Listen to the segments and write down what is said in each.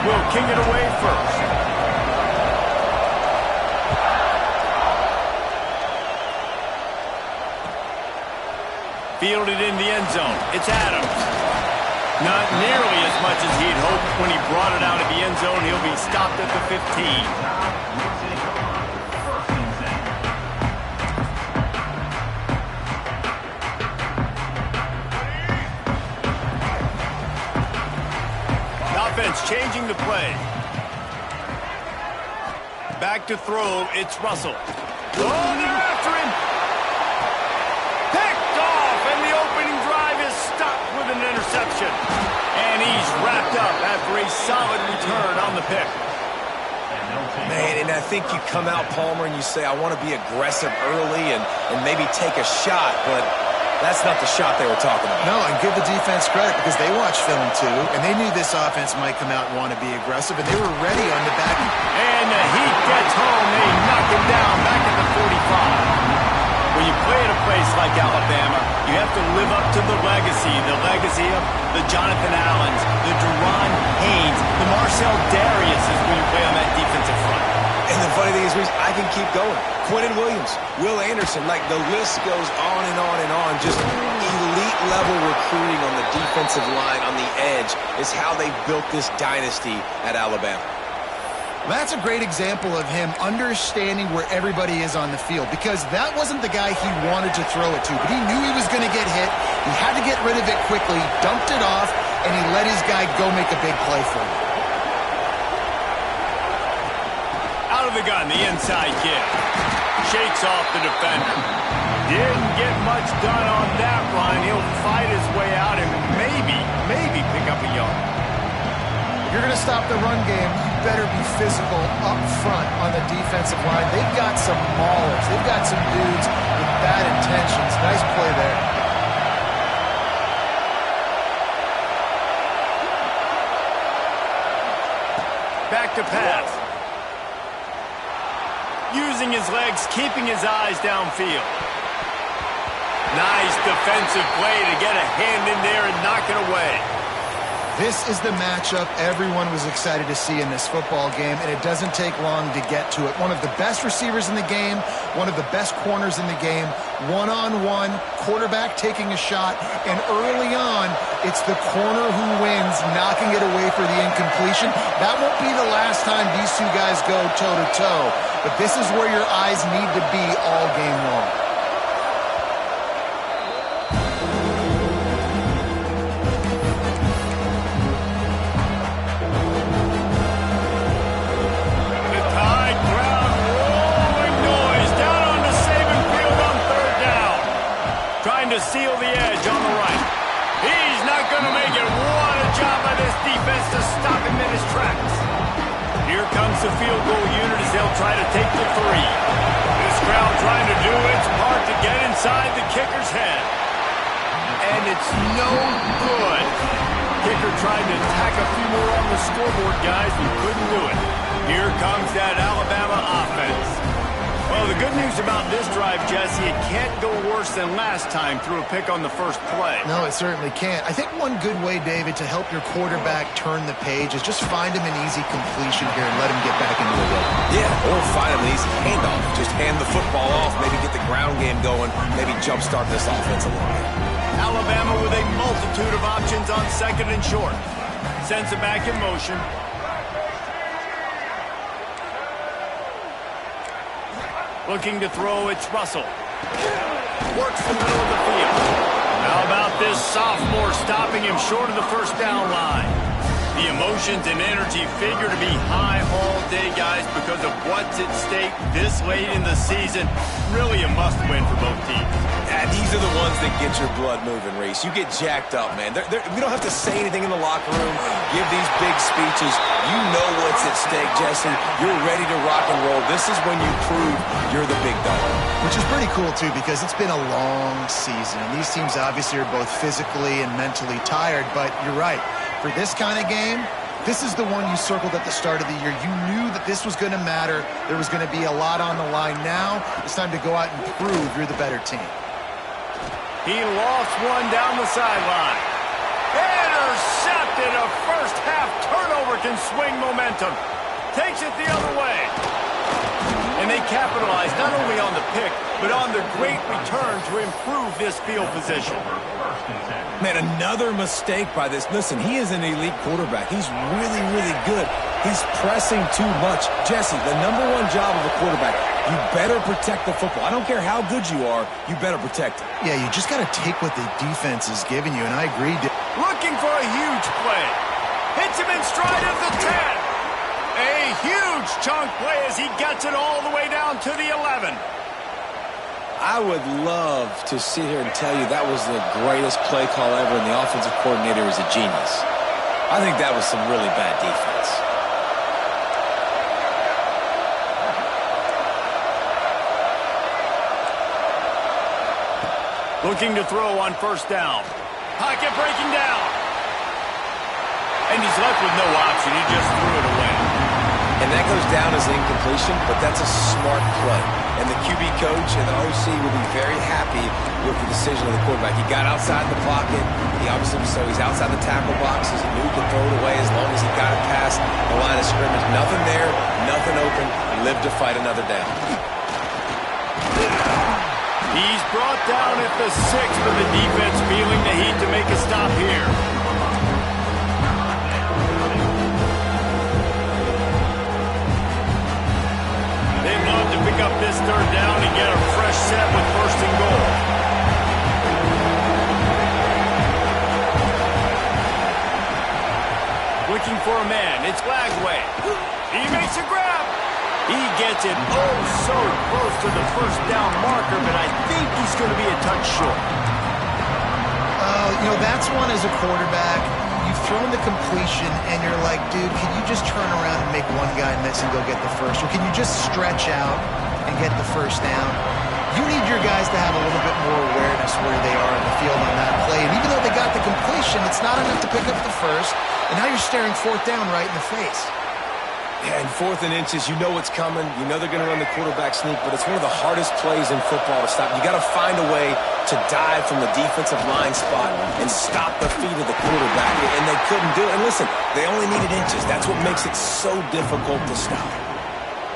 will kick it away first. Fielded in the end zone. It's Adams. Not nearly as much as he'd hoped when he brought it out of the end zone. He'll be stopped at the 15. Changing the play. Back to throw. It's Russell. Oh, they're after him. Picked off, and the opening drive is stopped with an interception. And he's wrapped up after a solid return on the pick. Man, and I think you come out, Palmer, and you say, I want to be aggressive early and maybe take a shot, but that's not the shot they were talking about. No, and give the defense credit because they watched film too, and they knew this offense might come out and want to be aggressive, and they were ready on the back. And the Heat gets home. They knock him down back at the 45. When you play at a place like Alabama, you have to live up to the legacy of the Jonathan Allens, the Deron Haynes, the Marcel Dariuses when you play on that defensive front. And the funny thing is, Reese, I can keep going. Quentin Williams, Will Anderson, like the list goes on and on and on. Just elite level recruiting on the defensive line, on the edge, is how they built this dynasty at Alabama. That's a great example of him understanding where everybody is on the field, because that wasn't the guy he wanted to throw it to, but he knew he was going to get hit. He had to get rid of it quickly, dumped it off, and he let his guy go make a big play for him. Out of the gun, the inside kick. Shakes off the defender. Didn't get much done on that run. He'll fight his way out and maybe pick up a yard. If you're going to stop the run game, you better be physical up front on the defensive line. They've got some maulers. They've got some dudes with bad intentions. Nice play there. Back to pass. Using his legs, keeping his eyes downfield. Nice defensive play to get a hand in there and knock it away. This is the matchup everyone was excited to see in this football game, and it doesn't take long to get to it. One of the best receivers in the game, one of the best corners in the game, one-on-one, quarterback taking a shot, and early on, it's the corner who wins, knocking it away for the incompletion. That won't be the last time these two guys go toe-to-toe, but this is where your eyes need to be all game long. Seal the edge on the right. He's not going to make it. What a job by this defense to stop him in his tracks. Here comes the field goal unit as they'll try to take the three. This crowd trying to do its part to get inside the kicker's head. And it's no good. Kicker tried to tack a few more on the scoreboard, guys, but couldn't do it. Here comes that Alabama offense. Well, the good news about this drive, Jesse, it can't go worse than last time through a pick on the first play. No, it certainly can't. I think one good way, David, to help your quarterback turn the page is just find him an easy completion here and let him get back into the rhythm. Yeah, or find him an easy handoff. Just hand the football off, maybe get the ground game going, maybe jumpstart this offense a little bit. Alabama with a multitude of options on second and short. Sends it back in motion. Looking to throw, it's Russell. Works the middle of the field. How about this sophomore stopping him short of the first down line? The emotions and energy figure to be high all day, guys, because of what's at stake this late in the season. Really a must-win for both teams. Yeah, these are the ones that get your blood moving, Reese. You get jacked up, man. We don't have to say anything in the locker room, give these big speeches. You know what's at stake, Jesse. You're ready to rock and roll. This is when you prove you're the big dog. Which is pretty cool, too, because it's been a long season. And these teams obviously are both physically and mentally tired, but you're right. For this kind of game, this is the one you circled at the start of the year. You knew that this was going to matter. There was going to be a lot on the line. Now it's time to go out and prove you're the better team. He lost one down the sideline. Intercepted! intercepted. A first-half turnover can swing momentum. Takes it the other way. And they capitalize not only on the pick, but on their great return to improve this field position. Man, another mistake by this. Listen, he is an elite quarterback. He's really, really good. He's pressing too much. Jesse, the #1 job of a quarterback, you better protect the football. I don't care how good you are, you better protect it. Yeah, you just got to take what the defense is giving you, and I agree. Looking for a huge play. Hits him in stride of the 10. A huge chunk play as he gets it all the way down to the 11. I would love to sit here and tell you that was the greatest play call ever, and the offensive coordinator is a genius. I think that was some really bad defense. Looking to throw on first down. Pocket breaking down. And he's left with no option. He just threw it away. And that goes down as an incompletion, but that's a smart play. And the QB coach and the OC will be very happy with the decision of the quarterback. He got outside the pocket. He obviously, so he's outside the tackle boxes. He knew he could throw it away as long as he got it past the line of scrimmage. Nothing there, nothing open. Lived to fight another down. He's brought down at the 6, but the defense feeling the heat to make a stop here. They'd love to pick up this third down and get a fresh set with first and goal. Looking for a man. It's Lagway. He makes a grab. He gets it oh so close to the first down marker, but I think he's going to be a touch short. You know, that's one as a quarterback. You've thrown the completion, and you're like, dude, can you just turn around and make one guy miss and go get the first? Or can you just stretch out and get the first down? You need your guys to have a little bit more awareness where they are in the field on that play. And even though they got the completion, it's not enough to pick up the first. And now you're staring fourth down right in the face. Yeah, and 4th and inches, you know what's coming. You know they're going to run the quarterback sneak, but it's one of the hardest plays in football to stop. You got to find a way to dive from the defensive line spot and stop the feet of the quarterback, and they couldn't do it. And listen, they only needed inches. That's what makes it so difficult to stop.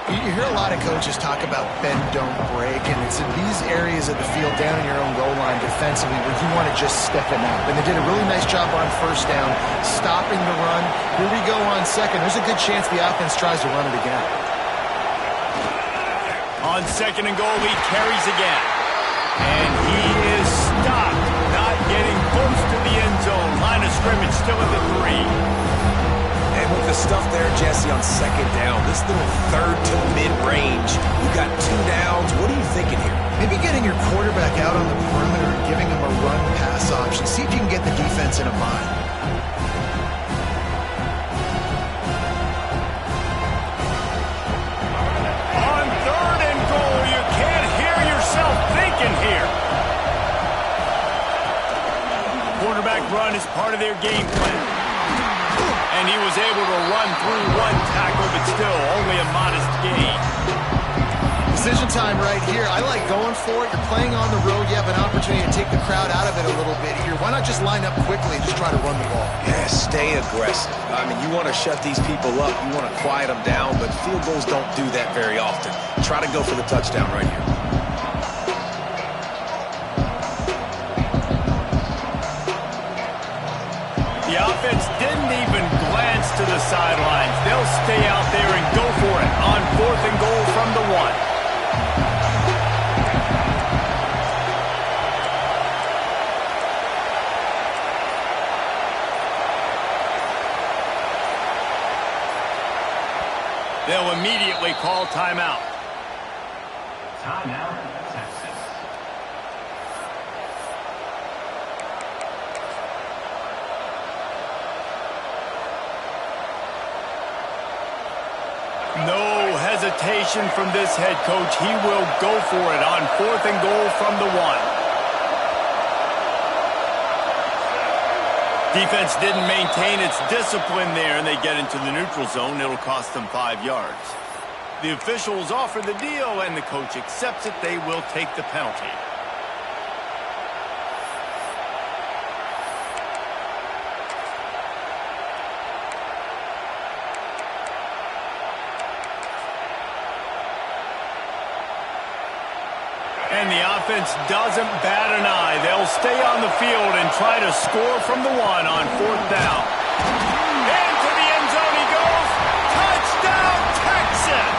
You hear a lot of coaches talk about bend, don't break, and it's in these areas of the field down in your own goal line defensively where you want to just stiffen up. And they did a really nice job on first down, stopping the run. Here we go on second. There's a good chance the offense tries to run it again. On second and goal, he carries again. And he is stopped, not getting close to the end zone. Line of scrimmage still at the 3. And with the stuff there, Jesse, on second down, this little third to mid-range, you got 2 downs. What are you thinking here? Maybe getting your quarterback out on the perimeter and giving him a run-pass option. See if you can get the defense in a bind. On third and goal, you can't hear yourself thinking here. Quarterback run is part of their game plan. And he was able to run through one tackle, but still only a modest gain. Decision time right here. I like going for it. You're playing on the road. You have an opportunity to take the crowd out of it a little bit here. Why not just line up quickly and just try to run the ball? Yeah, stay aggressive. I mean, you want to shut these people up. You want to quiet them down, but field goals don't do that very often. Try to go for the touchdown right here. The offense didn't even glance to the sidelines. They'll stay out there and go for it on 4th and goal from the 1. They'll immediately call timeout. Timeout, Texas. No hesitation from this head coach. He will go for it on 4th and goal from the 1. Defense didn't maintain its discipline there, and they get into the neutral zone. It'll cost them 5 yards. The officials offer the deal, and the coach accepts it. They will take the penalty. And the offense doesn't bat an eye. They'll stay on the field and try to score from the one on 4th down. Into the end zone he goes. Touchdown, Texas!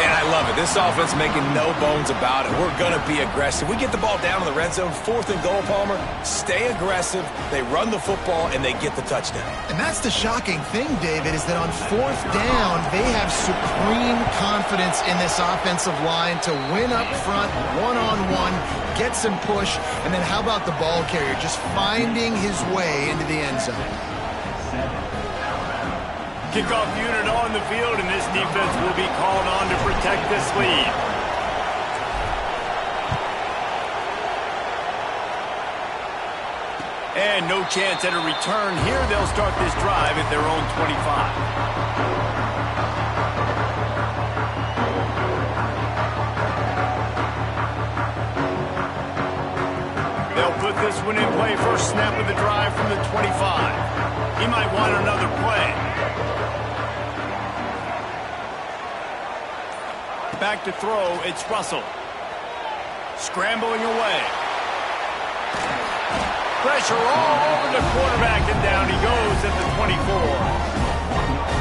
And I love it. This offense making no bones about it. We're going to be aggressive. We get the ball down in the red zone, 4th and goal, Palmer. Stay aggressive. They run the football, and they get the touchdown. And that's the shocking thing, David, is that on 4th down, they have supreme confidence in this offensive line to win up front, one-on-one, get some push, and then how about the ball carrier just finding his way into the end zone? Kickoff unit on the field, and this defense will be called on to protect this lead. And no chance at a return here. They'll start this drive at their own 25. They'll put this one in play. First snap of the drive from the 25. He might want another play. Back to throw, it's Russell. Scrambling away. Pressure all over the quarterback, and down he goes at the 24.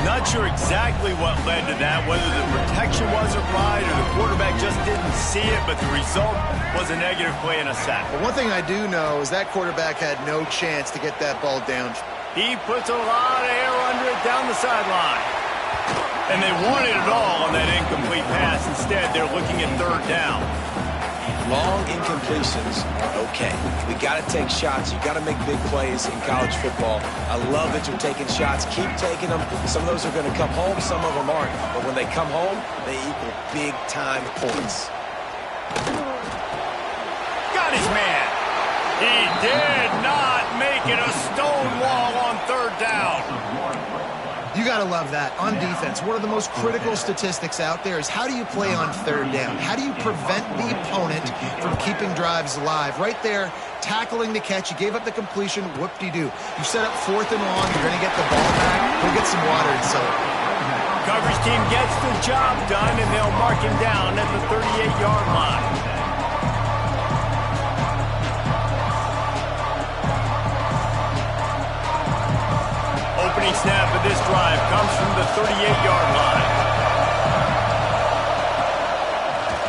Not sure exactly what led to that, whether the protection wasn't right or the quarterback just didn't see it, but the result was a negative play and a sack. But one thing I do know is that quarterback had no chance to get that ball down. He puts a lot of air under it down the sideline. And they wanted it all on that incomplete pass. Instead, they're looking at 3rd down. Long incompletions are okay. We got to take shots. You got to make big plays in college football. I love that you're taking shots. Keep taking them. Some of those are going to come home. Some of them aren't. But when they come home, they equal big-time points. Got his man. He did not make it a stone wall on 3rd down. You got to love that. On defense, one of the most critical statistics out there is how do you play on 3rd down? How do you prevent the opponent from keeping drives alive? Right there, tackling the catch. You gave up the completion. Whoop-de-doo. You set up 4th and long. You're going to get the ball back. Go get some water and soda. Coverage team gets the job done, and they'll mark him down at the 38-yard line. Opening snap of this drive comes from the 38-yard line.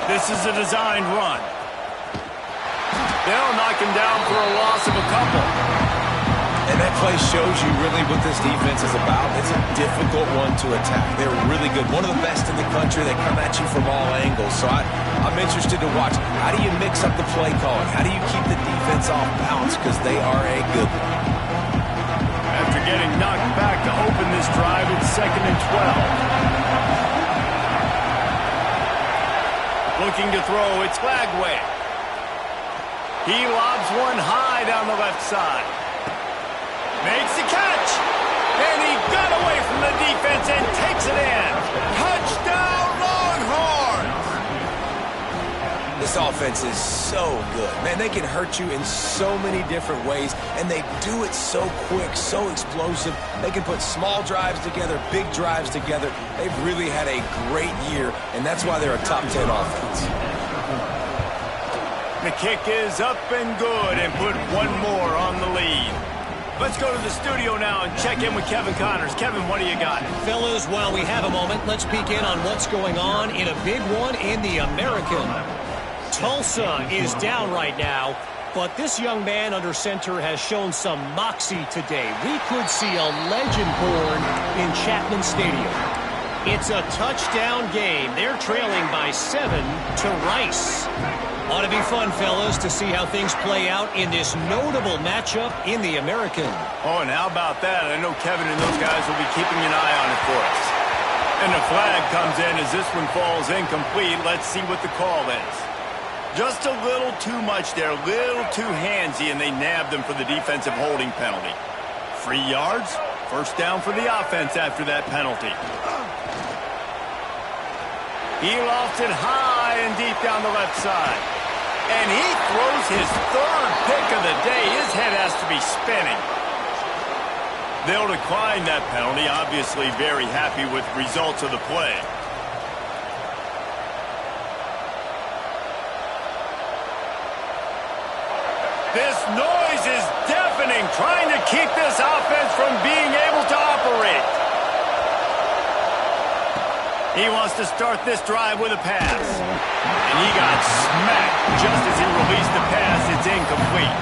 This is a designed run. They'll knock him down for a loss of a couple. And that play shows you really what this defense is about. It's a difficult one to attack. They're really good. One of the best in the country. They come at you from all angles. So I'm interested to watch. How do you mix up the play calling? How do you keep the defense off balance? Because they are a good one. After getting knocked back to open this drive, it's 2nd and 12. Looking to throw, it's Lagway. He lobs one high down the left side. Makes the catch. And he got away from the defense and takes it in. Touchdown, Longhorns! This offense is so good. Man, they can hurt you in so many different ways, and they do it so quick, so explosive. They can put small drives together, big drives together. They've really had a great year, and that's why they're a top 10 offense. The kick is up and good, and put one more on the lead. Let's go to the studio now and check in with Kevin Connors. Kevin, what do you got? Fellas, while we have a moment, let's peek in on what's going on in a big one in the American. Tulsa is down right now, but this young man under center has shown some moxie today. We could see a legend born in Chapman Stadium. It's a touchdown game. They're trailing by 7 to Rice. Ought to be fun, fellas, to see how things play out in this notable matchup in the American. Oh, and how about that? I know Kevin and those guys will be keeping an eye on it for us. And the flag comes in as this one falls incomplete. Let's see what the call is. Just a little too much there, a little too handsy, and they nabbed him for the defensive holding penalty. 3 yards, first down for the offense after that penalty. He lofts it high and deep down the left side. And he throws his 3rd pick of the day. His head has to be spinning. They'll decline that penalty, obviously very happy with results of the play. This noise is deafening, trying to keep this offense from being able to operate. He wants to start this drive with a pass. And he got smacked just as he released the pass. It's incomplete.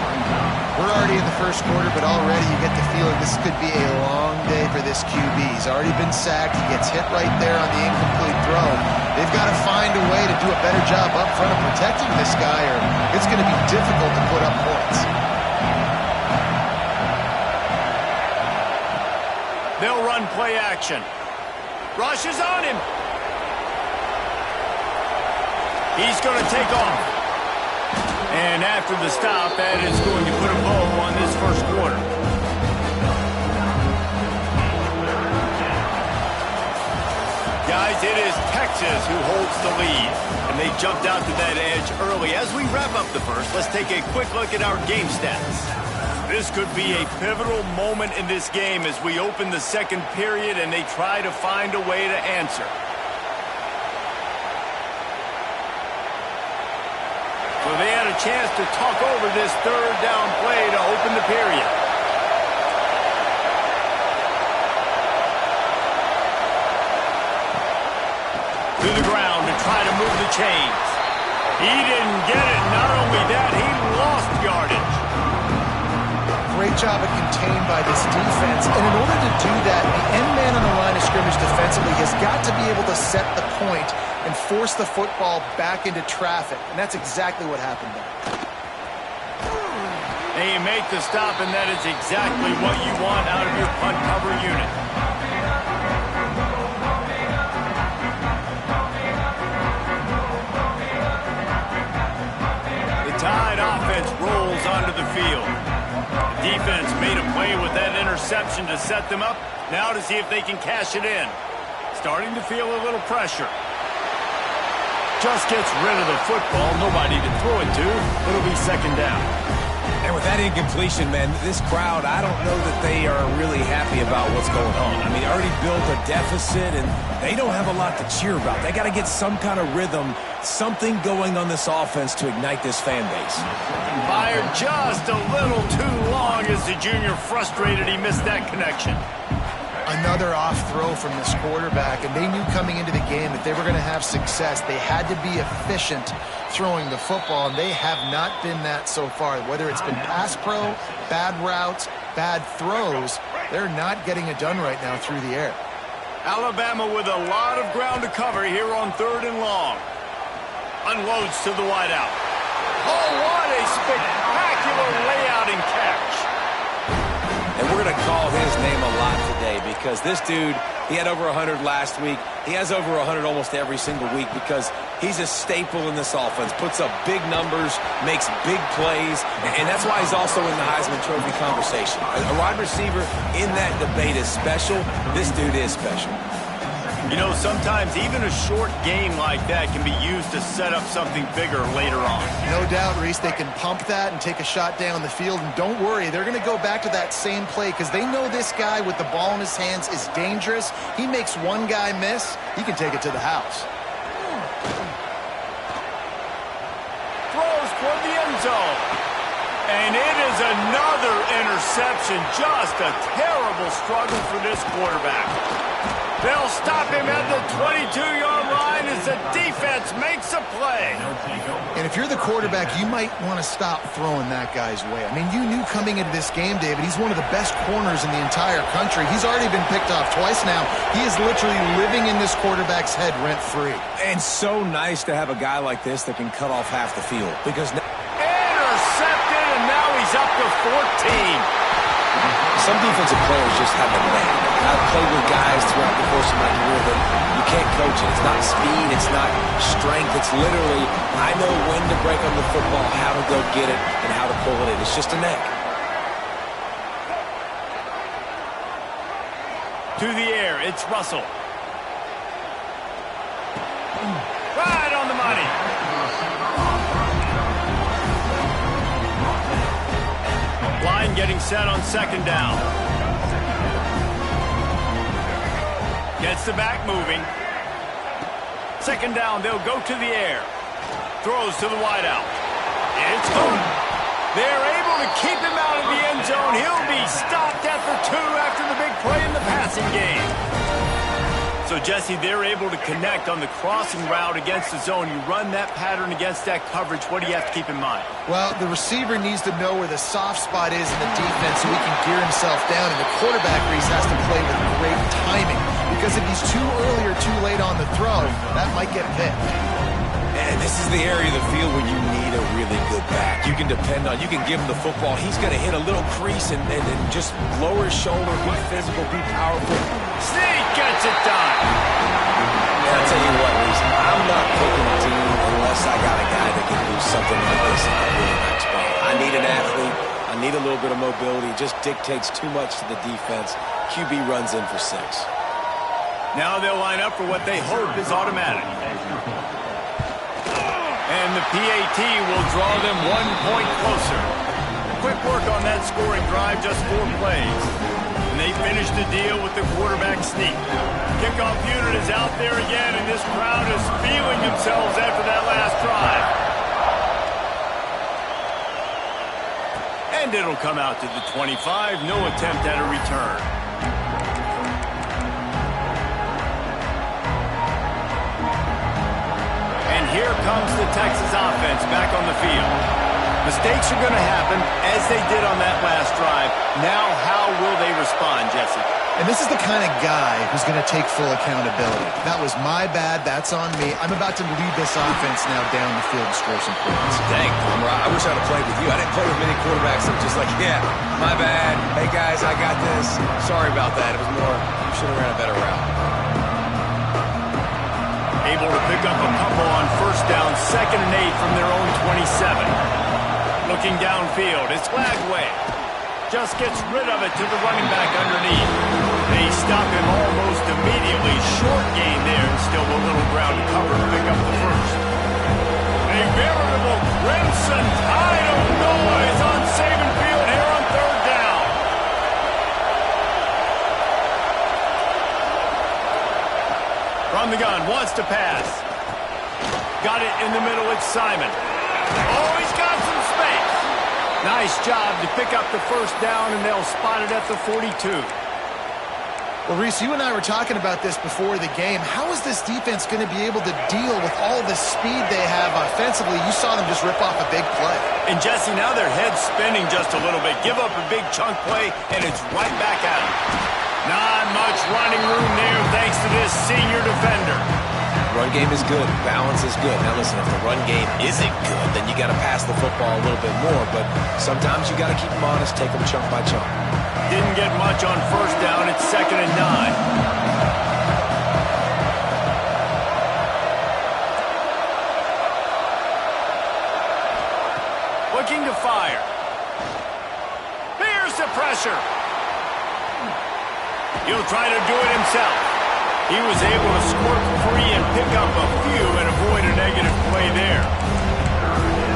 We're already in the first quarter, but already you get the feeling this could be a long day for this QB. He's already been sacked. He gets hit right there on the incomplete throw. They've got to find a way to do a better job up front of protecting this guy, or it's going to be difficult to put up points. They'll run play action. Rush is on him. He's going to take off. And after the stop, that is going to put a bow on this first quarter. Guys, it is Texas who holds the lead. And they jumped out to that edge early. As we wrap up the first, let's take a quick look at our game stats. This could be a pivotal moment in this game as we open the second period and they try to find a way to answer. So they had a chance to talk over this third down play to open the period. To the ground to try to move the chains. He didn't get it. Not only that, he lost yardage. Great job of contained by this defense. And in order to do that, the end man on the line of scrimmage defensively has got to be able to set the point and force the football back into traffic. And that's exactly what happened there. And you make the stop, and that is exactly what you want out of your punt cover unit. The Tide offense rolls onto the field. The defense made a play with that interception to set them up. Now to see if they can cash it in. Starting to feel a little pressure. Just gets rid of the football. Nobody to throw it to. It'll be second down. And with that incompletion, man, this crowd, I don't know that they are really happy about what's going on. I mean, they already built a deficit, and they don't have a lot to cheer about. They got to get some kind of rhythm, something going on this offense to ignite this fan base. Fired just a little too long as the junior frustrated. He missed that connection. Another off throw from this quarterback, and they knew coming into the game that they were going to have success. They had to be efficient throwing the football, and they have not been that so far. Whether it's been pass pro, bad routes, bad throws, they're not getting it done right now through the air. Alabama with a lot of ground to cover here on 3rd and long. Unloads to the wideout. Oh, what a spectacular layout and catch. And we're going to call his name a lot today because this dude, he had over 100 last week. He has over 100 almost every single week because he's a staple in this offense. Puts up big numbers, makes big plays, and that's why he's also in the Heisman Trophy conversation. A wide receiver in that debate is special. This dude is special. You know, sometimes even a short game like that can be used to set up something bigger later on. No doubt, Reese, they can pump that and take a shot down the field. And don't worry, they're going to go back to that same play because they know this guy with the ball in his hands is dangerous. He makes one guy miss, he can take it to the house. Throws toward the end zone. And it is another interception. Just a terrible struggle for this quarterback. They'll stop him at the 22-yard line as the defense makes a play. And if you're the quarterback, you might want to stop throwing that guy's way. I mean, you knew coming into this game, David, he's one of the best corners in the entire country. He's already been picked off twice now. He is literally living in this quarterback's head rent-free. And so nice to have a guy like this that can cut off half the field because intercepted, and now he's up to 14. some defensive players just have a knack. I've played with guys throughout the course of my career that you can't coach it. It's not speed, it's not strength. It's literally, I know when to break on the football, how to go get it, and how to pull it in. It's just a knack. To the air, it's Russell. Right on the money. Line getting set on second down. Gets the back moving. Second down, they'll go to the air. Throws to the wideout. It's gone. They're able able to keep him out of the end zone. He'll be stopped at the 2 after the big play in the passing game. So, Jesse, they're able to connect on the crossing route against the zone. You run that pattern against that coverage. What do you have to keep in mind? Well, the receiver needs to know where the soft spot is in the defense so he can gear himself down. And the quarterback, Reese, has to play with great timing. Because if he's too early or too late on the throw, that might get picked. And this is the area of the field where you need a really good back. You can depend on, you can give him the football. He's going to hit a little crease and just lower his shoulder, be physical, be powerful. Sneak gets it done. And I'll tell you what, Reese, I'm not picking a team unless I got a guy that can do something like this in the quarterback spot. I need an athlete. I need a little bit of mobility. It just dictates too much to the defense. QB runs in for 6. Now they'll line up for what they hope is automatic. And the PAT will draw them 1 point closer. Quick work on that scoring drive, just 4 plays. And they finish the deal with the quarterback sneak. Kickoff unit is out there again, and this crowd is feeling themselves after that last drive. And it'll come out to the 25. No attempt at a return. And here comes the Texas offense back on the field. Mistakes are going to happen, as they did on that last drive. Now, how will they respond, Jesse? And this is the kind of guy who's going to take full accountability. That was my bad. That's on me. I'm about to lead this offense now down the field and score some points. Dang, I wish I'd have played with you. I didn't play with many quarterbacks that were just like, yeah, my bad. Hey, guys, I got this. Sorry about that. It was more, you should have ran a better route. Able to pick up a couple on first down, 2nd and 8 from their own 27. Looking downfield, it's Lagway. Just gets rid of it to the running back underneath. They stop him almost immediately. Short gain there, and still a little ground to cover to pick up the first. A veritable crimson tide of noise on Saban Field here on 3rd down. From the gun, wants to pass. Got it in the middle, it's Simon. Oh, he's got some space. Nice job to pick up the first down, and they'll spot it at the 42. Well, Reese, you and I were talking about this before the game. How is this defense going to be able to deal with all the speed they have offensively? You saw them just rip off a big play. And, Jesse, now their head's spinning just a little bit. Give up a big chunk play, and it's right back at them. Not much running room there thanks to this senior defender. Run game is good. Balance is good. Now, listen, if the run game isn't good, then you got to pass the football a little bit more. But sometimes you got to keep them honest, take them chunk by chunk. Didn't get much on first down. It's 2nd and 9. Looking to fire. Here's the pressure. He'll try to do it himself. He was able to squirt free and pick up a few and avoid a negative play there.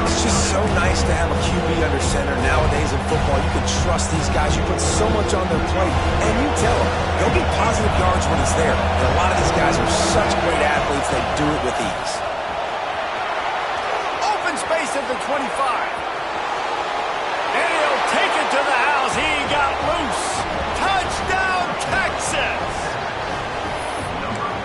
It's just so nice to have a QB under center. Nowadays in football, you can trust these guys. You put so much on their plate, and you tell them, go get positive yards when it's there. And a lot of these guys are such great athletes, they do it with ease. Open space at the 25. And he'll take it to the house. He got loose. Touchdown, Texas!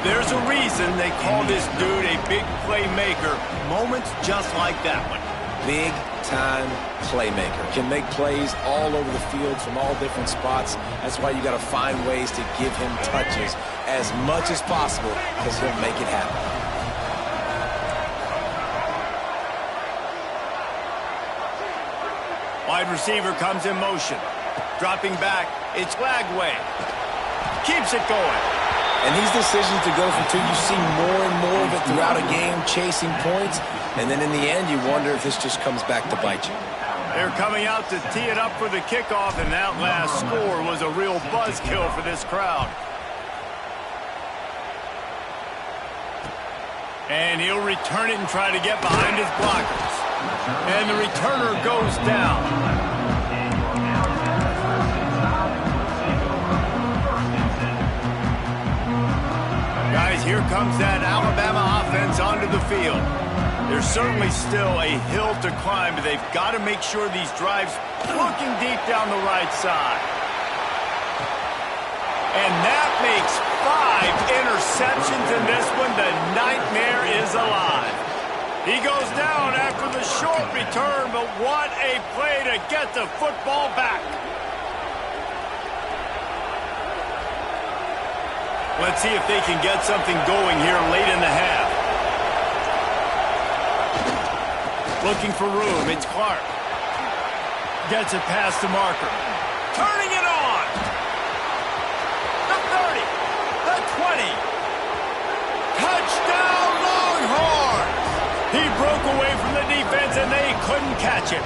There's a reason they call this dude a big playmaker. Moments just like that one. Big-time playmaker. Can make plays all over the field from all different spots. That's why you got to find ways to give him touches as much as possible because he'll make it happen. Wide receiver comes in motion. Dropping back, it's Lagway. Keeps it going. And these decisions to go for 2, you see more and more of it throughout a game, chasing points. And then in the end, you wonder if this just comes back to bite you. They're coming out to tee it up for the kickoff, and that last score was a real buzzkill for this crowd. And he'll return it and try to get behind his blockers. And the returner goes down. Guys, here comes that Alabama offense onto the field. There's certainly still a hill to climb, but they've got to make sure these drives looking deep down the right side. And that makes 5 interceptions in this one. The nightmare is alive. He goes down after the short return, but what a play to get the football back. Let's see if they can get something going here late in the half. Looking for room, it's Clark. Gets it past the marker. Turning it on. The 30. The 20. Touchdown Longhorns. He broke away from the defense and they couldn't catch it.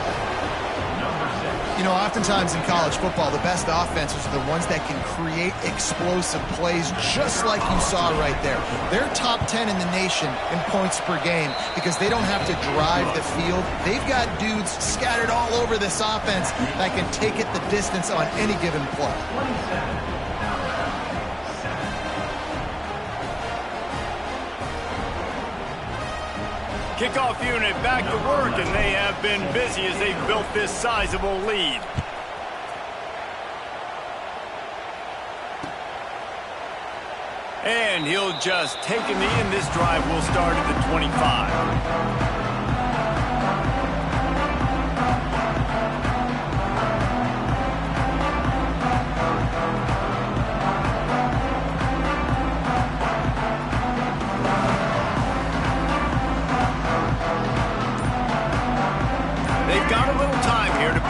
You know, oftentimes in college football, the best offenses are the ones that can create explosive plays just like you saw right there. They're top 10 in the nation in points per game because they don't have to drive the field. They've got dudes scattered all over this offense that can take it the distance on any given play. Kickoff unit back to work, and they have been busy as they've built this sizable lead. And he'll just take a knee, and this drive will start at the 25.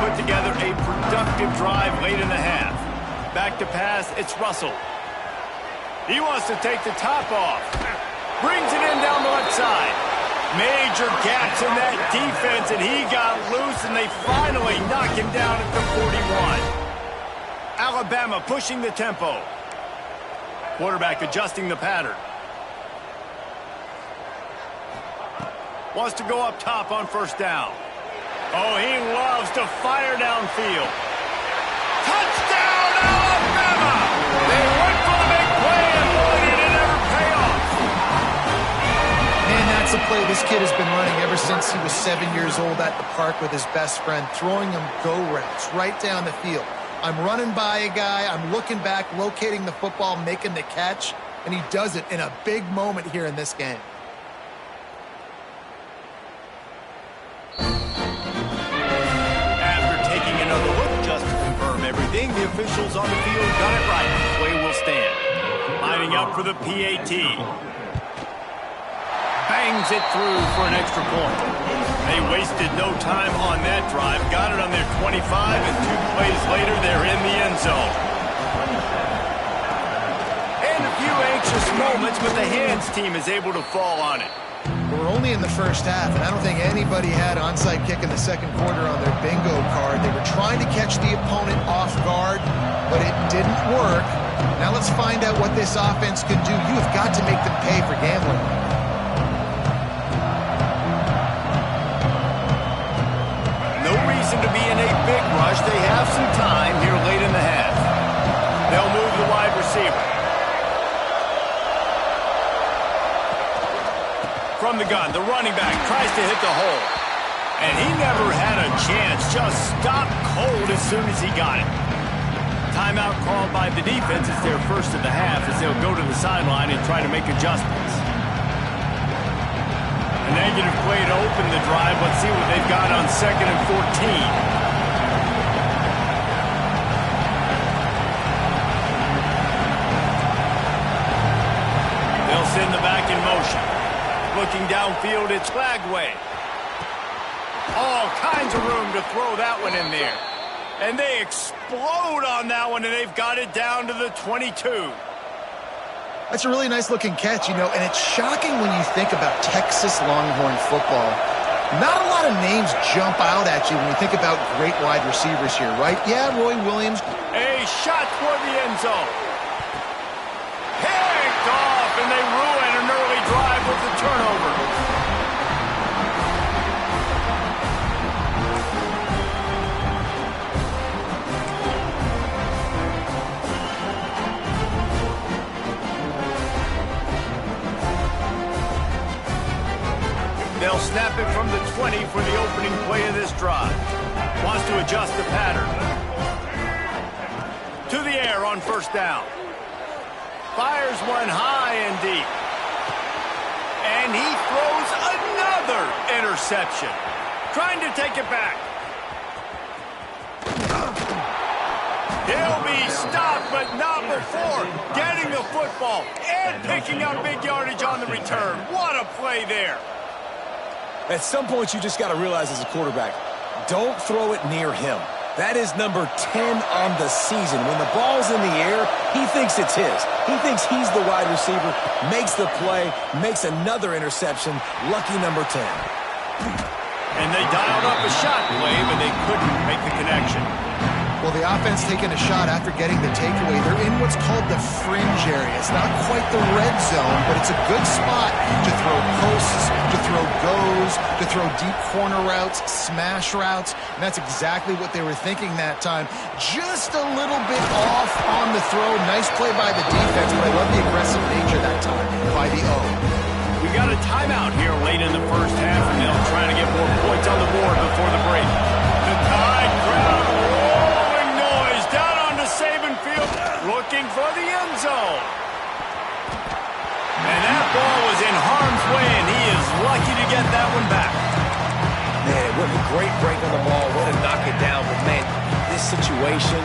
Put together a productive drive late in the half. Back to pass, it's Russell. He wants to take the top off. Brings it in down the left side. Major gaps in that defense, and he got loose, and they finally knock him down at the 41. Alabama pushing the tempo. Quarterback adjusting the pattern. Wants to go up top on first down. Oh, he loves to fire downfield. Touchdown, Alabama! They went for the big play, and boy, did it ever pay off. Man, that's a play this kid has been running ever since he was 7 years old at the park with his best friend, throwing him go routes right down the field. I'm running by a guy, I'm looking back, locating the football, making the catch, and he does it in a big moment here in this game. Everything, the officials on the field got it right. Play will stand. Lining up for the PAT. Bangs it through for an extra point. They wasted no time on that drive. Got it on their 25, and 2 plays later, they're in the end zone. And a few anxious moments, but the hands team is able to fall on it. We're only in the first half, and I don't think anybody had onside kick in the second quarter on their bingo card. They were trying to catch the opponent off guard, but it didn't work. Now let's find out what this offense can do. You have got to make them pay for gambling. No reason to be in a big rush. They have some time here late in the half. They'll move the wide receiver. From the gun, the running back tries to hit the hole. And he never had a chance, just stopped cold as soon as he got it. Timeout called by the defense. It's their first of the half as they'll go to the sideline and try to make adjustments. A negative play to open the drive. Let's see what they've got on 2nd and 14. They'll send the back in motion. Looking downfield, it's Lagway. All kinds of room to throw that one in there. And they explode on that one, and they've got it down to the 22. That's a really nice-looking catch, you know, and it's shocking when you think about Texas Longhorn football. Not a lot of names jump out at you when you think about great wide receivers here, right? Yeah, Roy Williams. A shot toward the end zone. Picked off, and they ruin an early drive with the turnover. They'll snap 20 for the opening play of this drive. Wants to adjust the pattern. To the air on first down. Fires one high and deep. And he throws another interception. Trying to take it back. He'll be stopped, but not before getting the football and picking up big yardage on the return. What a play there. At some point, you just got to realize as a quarterback, don't throw it near him. That is number 10 on the season. When the ball's in the air, he thinks it's his. He thinks he's the wide receiver, makes the play, makes another interception. Lucky number 10. And they dialed up a shot play, but they couldn't make the connection. Well, the offense taking a shot after getting the takeaway. They're in what's called the fringe area. It's not quite the red zone, but it's a good spot to throw posts, to throw goes, to throw deep corner routes, smash routes. And that's exactly what they were thinking that time. Just a little bit off on the throw. Nice play by the defense, but I love the aggressive nature that time by the O. We got a timeout here late in the first half, and they'll try to get more points on the board before the break. The Tide crowd rolling noise down onto Saban Field, looking for the end zone. And that ball was in harm's way, and he is lucky to get that one back. Man, what a great break on the ball. Way to knock it down. But, man, this situation,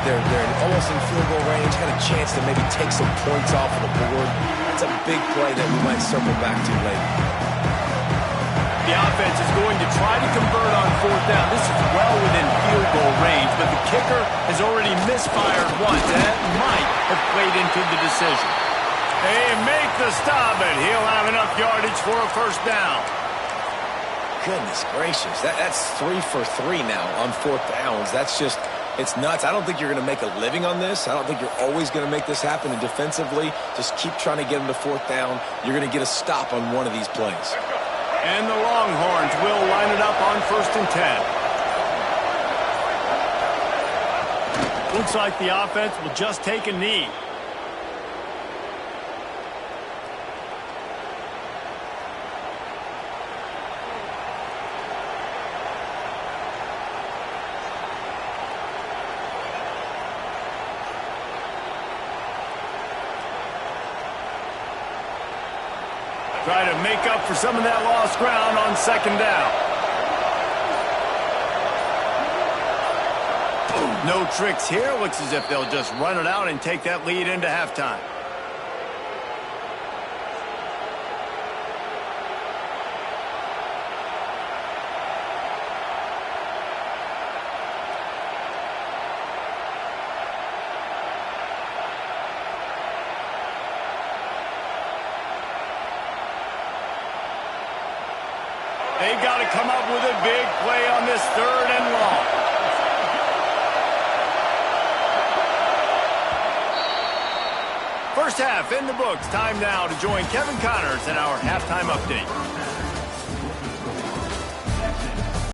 they're almost in field goal range, had a chance to maybe take some points off of the board. That's a big play that we might circle back to later. The offense is going to try to convert on fourth down. This is well within field goal range, but the kicker has already misfired once. That might have played into the decision. They make the stop, and he'll have enough yardage for a first down. Goodness gracious. That's 3 for 3 now on fourth downs. That's just, it's nuts. I don't think you're going to make a living on this. I don't think you're always going to make this happen. And defensively, just keep trying to get them to fourth down. You're going to get a stop on one of these plays. And the Longhorns will line it up on 1st and 10. Looks like the offense will just take a knee. Try to make up for some of that lost ground on 2nd down. No tricks here. Looks as if they'll just run it out and take that lead into halftime. They've got to come up with a big play on this 3rd and long. First half in the books. Time now to join Kevin Connors in our halftime update.